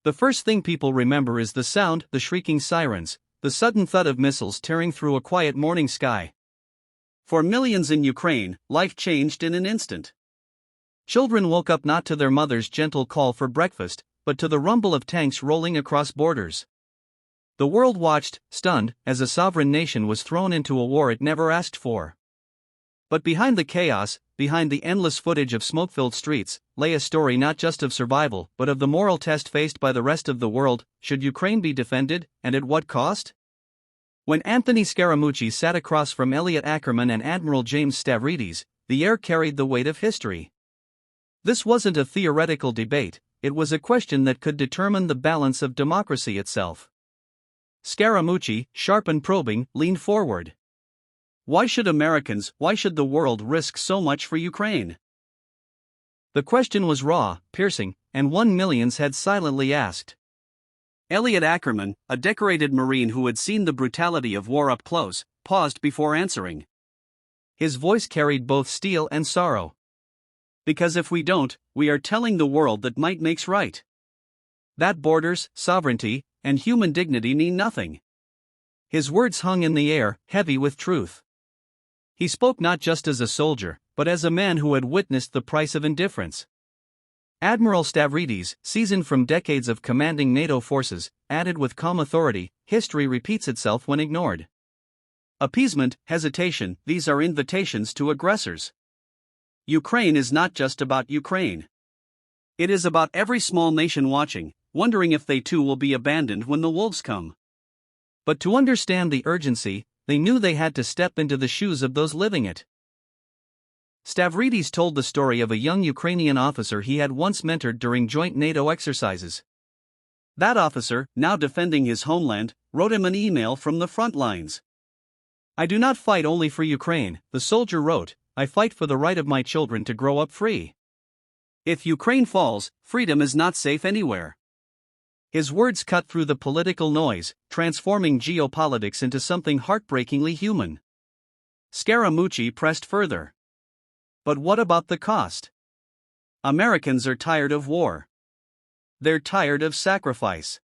The first thing people remember is the sound, the shrieking sirens, the sudden thud of missiles tearing through a quiet morning sky. For millions in Ukraine, life changed in an instant. Children woke up not to their mother's gentle call for breakfast, but to the rumble of tanks rolling across borders. The world watched, stunned, as a sovereign nation was thrown into a war it never asked for. But behind the chaos, behind the endless footage of smoke-filled streets, lay a story not just of survival, but of the moral test faced by the rest of the world. Should Ukraine be defended, and at what cost? When Anthony Scaramucci sat across from Elliot Ackerman and Admiral George Stavridis, the air carried the weight of history. This wasn't a theoretical debate, it was a question that could determine the balance of democracy itself. Scaramucci, sharp and probing, leaned forward. Why should Americans, why should the world risk so much for Ukraine? The question was raw, piercing, and one millions had silently asked. Elliot Ackerman, a decorated Marine who had seen the brutality of war up close, paused before answering. His voice carried both steel and sorrow. Because if we don't, we are telling the world that might makes right. That borders, sovereignty, and human dignity mean nothing. His words hung in the air, heavy with truth. He spoke not just as a soldier, but as a man who had witnessed the price of indifference. Admiral Stavridis, seasoned from decades of commanding NATO forces, added with calm authority, history repeats itself when ignored. Appeasement, hesitation, these are invitations to aggressors. Ukraine is not just about Ukraine. It is about every small nation watching, wondering if they too will be abandoned when the wolves come. But to understand the urgency, they knew they had to step into the shoes of those living it. Stavridis told the story of a young Ukrainian officer he had once mentored during joint NATO exercises. That officer, now defending his homeland, wrote him an email from the front lines. "I do not fight only for Ukraine," the soldier wrote, "I fight for the right of my children to grow up free. If Ukraine falls, freedom is not safe anywhere." His words cut through the political noise, transforming geopolitics into something heartbreakingly human. Scaramucci pressed further. But what about the cost? Americans are tired of war. They're tired of sacrifice.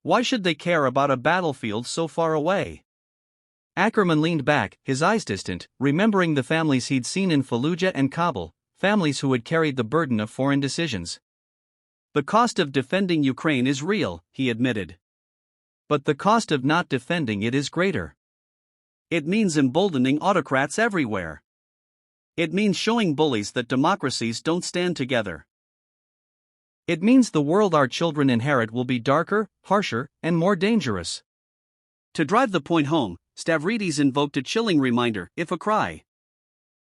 Why should they care about a battlefield so far away? Ackerman leaned back, his eyes distant, remembering the families he'd seen in Fallujah and Kabul, families who had carried the burden of foreign decisions. The cost of defending Ukraine is real, he admitted. But the cost of not defending it is greater. It means emboldening autocrats everywhere. It means showing bullies that democracies don't stand together. It means the world our children inherit will be darker, harsher, and more dangerous. To drive the point home, Stavridis invoked a chilling reminder: if a cry